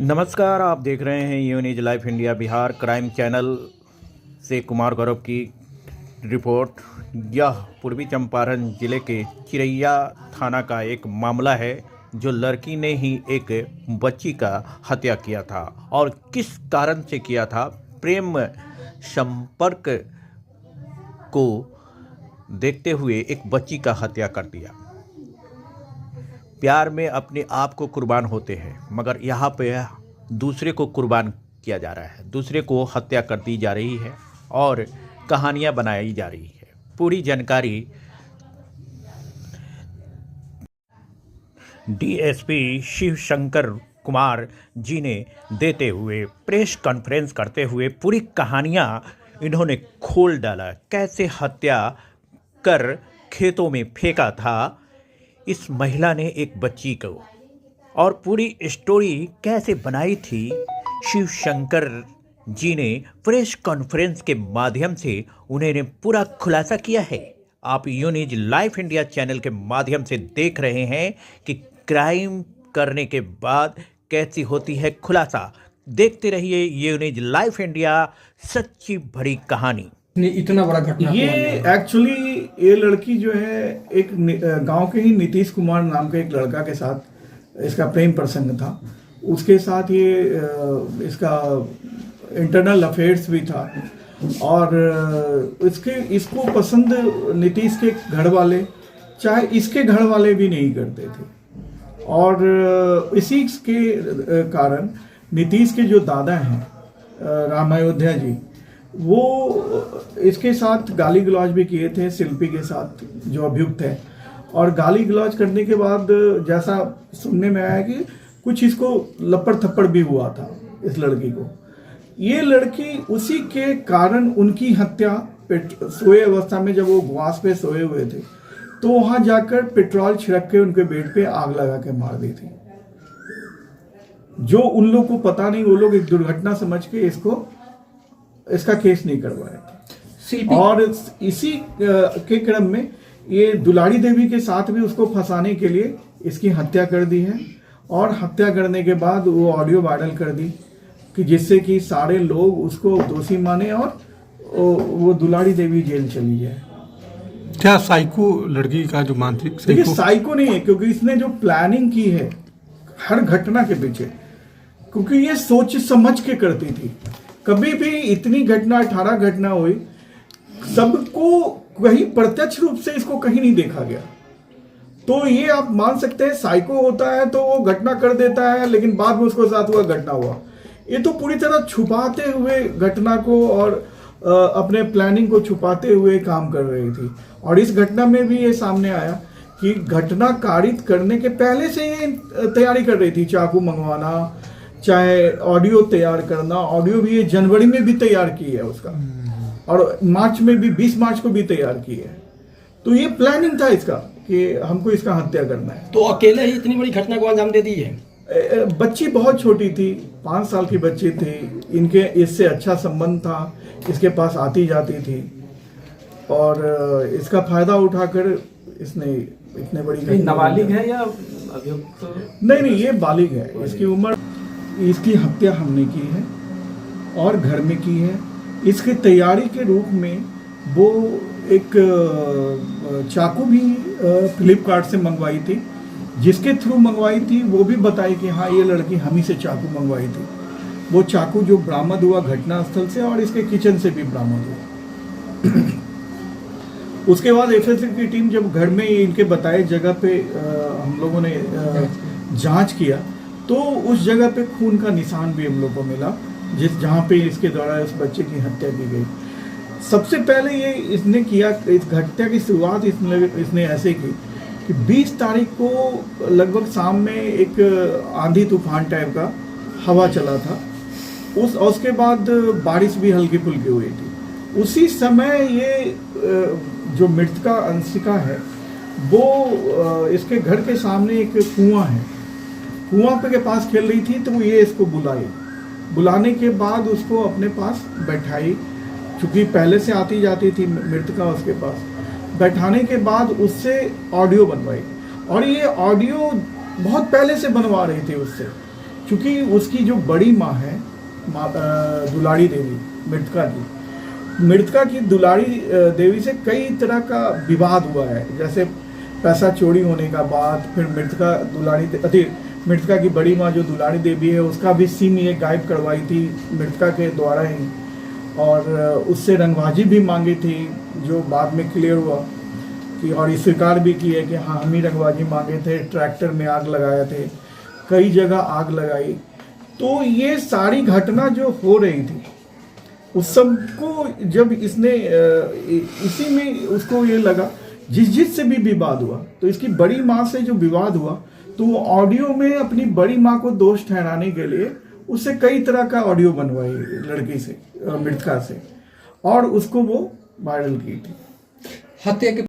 नमस्कार, आप देख रहे हैं you news live India Bihar crime channel से कुमार गौरव की रिपोर्ट। यह पूर्वी चंपारण जिले के चिरैया थाना का एक मामला है, जो लड़की ने ही एक बच्ची का हत्या किया था और किस कारण से किया था। प्रेम संपर्क को देखते हुए एक बच्ची का हत्या कर दिया। प्यार में अपने आप को कुर्बान होते हैं, मगर यहाँ पे दूसरे को कुर्बान किया जा रहा है, दूसरे को हत्या कर दी जा रही है और कहानियाँ बनाई जा रही है। पूरी जानकारी डीएसपी शिव शंकर कुमार जी ने देते हुए प्रेस कॉन्फ्रेंस करते हुए पूरी कहानियाँ इन्होंने खोल डाला। कैसे हत्या कर खेतों में फेंका था इस महिला ने एक बच्ची को, और पूरी स्टोरी कैसे बनाई थी शिव शंकर जी ने प्रेस कॉन्फ्रेंस के माध्यम से उन्हें पूरा खुलासा किया है। आप you news live India channel के माध्यम से देख रहे हैं कि क्राइम करने के बाद कैसी होती है खुलासा। देखते रहिए यू न्यूज लाइव इंडिया, सच्ची भरी कहानी। इतना बड़ा घटना ये एक्चुअली ये लड़की जो है एक गांव के ही नीतीश कुमार नाम के एक लड़का के साथ इसका प्रेम प्रसंग था। उसके साथ ये इसका इंटरनल अफेयर्स भी था और इसको पसंद नीतीश के घर वाले, चाहे इसके घर वाले भी नहीं करते थे। और इसी के कारण नीतीश के जो दादा हैं राम अयोध्या जी, वो इसके साथ गाली गलौज भी किए थे शिल्पी के साथ जो अभियुक्त है। और गाली गलौज करने के बाद जैसा सुनने में आया कि कुछ इसको लपड़ थप्पड़ भी हुआ था इस लड़की को। ये लड़की उसी के कारण उनकी हत्या सोए अवस्था में, जब वो घास पे सोए हुए थे, तो वहां जाकर पेट्रोल छिड़क के उनके बेड पे आग लगा के मार दी थी। जो उन लोग को पता नहीं, वो लोग एक दुर्घटना समझ के इसका केस नहीं करवाया। और इसी के क्रम में ये दुलारी देवी के साथ भी उसको फंसाने के लिए इसकी हत्या कर दी है। और हत्या करने के बाद वो ऑडियो वायरल कर दी कि जिससे कि सारे लोग उसको दोषी माने और वो दुलारी देवी जेल चली जाए। क्या साइको लड़की का जो मांत्रिक देखिए साइको नहीं है, क्योंकि इसने जो प्लानिंग की है हर घटना के पीछे, क्योंकि ये सोच समझ के करती थी। कभी भी इतनी घटना 18 घटना हुई, सबको कहीं प्रत्यक्ष रूप से इसको कहीं नहीं देखा गया। तो ये आप मान सकते हैं साइको होता है तो वो घटना कर देता है, लेकिन बाद में उसको साथ हुआ घटना हुआ। ये तो पूरी तरह छुपाते हुए घटना को और अपने प्लानिंग को छुपाते हुए काम कर रही थी। और इस घटना में भी ये सामने आया कि घटना कारित करने के पहले से ये तैयारी कर रही थी, चाकू मंगवाना, चाहे ऑडियो तैयार करना। ऑडियो भी ये जनवरी में भी तैयार की है उसका, और मार्च में भी 20 मार्च को भी तैयार की है। तो ये प्लानिंग था इसका कि हमको इसका हत्या करना है। तो अकेले ही इतनी बड़ी घटना को अंजाम दे दी है। बच्ची बहुत छोटी थी, 5 साल की बच्ची थी। इनके इससे अच्छा संबंध था, इसके पास आती जाती थी, और इसका फायदा उठाकर इसने इतने बड़ी नाबालिग है या अभियुक्त? नहीं, ये बालिग है। इसकी उम्र, इसकी हत्या हमने की है और घर में की है। इसकी तैयारी के रूप में वो एक चाकू भी फ्लिपकार्ट से मंगवाई थी, जिसके थ्रू मंगवाई थी वो भी बताई कि हाँ ये लड़की हम ही से चाकू मंगवाई थी। वो चाकू जो बरामद हुआ घटनास्थल से और इसके किचन से भी बरामद हुआ। उसके बाद एफएसएल की टीम जब घर में इनके बताए जगह पे हम लोगों ने जांच किया, तो उस जगह पे खून का निशान भी हम लोग को मिला, जहाँ पे इसके द्वारा इस बच्चे की हत्या की गई। सबसे पहले ये इसने किया, इस हत्या की शुरुआत इसने ऐसे की कि 20 तारीख को लगभग शाम में एक आंधी तूफान टाइप का हवा चला था। उसके बाद बारिश भी हल्की फुल्की हुई थी। उसी समय ये जो मृतका अंशिका है, वो इसके घर के सामने एक कुआं है, कुआं पे के पास खेल रही थी। तो ये इसको बुलाने के बाद उसको अपने पास बैठाई, चूँकि पहले से आती जाती थी मृतका उसके पास। बैठाने के बाद उससे ऑडियो बनवाई, और ये ऑडियो बहुत पहले से बनवा रही थी उससे, चूंकि उसकी जो बड़ी माँ है दुलारी देवी मृतका की दुलारी देवी से कई तरह का विवाद हुआ है। जैसे पैसा चोरी होने का बाद फिर मृतका की बड़ी माँ जो दुलारी देवी है उसका भी सिम ये गायब करवाई थी मृतका के द्वारा ही, और उससे रंगबाजी भी मांगी थी जो बाद में क्लियर हुआ कि, और स्वीकार भी की है कि हाँ हम ही रंगबाजी मांगे थे, ट्रैक्टर में आग लगाए थे, कई जगह आग लगाई। तो ये सारी घटना जो हो रही थी उस सबको जब इसने इसी में उसको ये लगा जिस से भी विवाद हुआ, तो इसकी बड़ी माँ से जो विवाद हुआ तो वो ऑडियो में अपनी बड़ी माँ को दोष ठहराने के लिए उससे कई तरह का ऑडियो बनवाई लड़की से मृतका से, और उसको वो वायरल की थी। हत्या के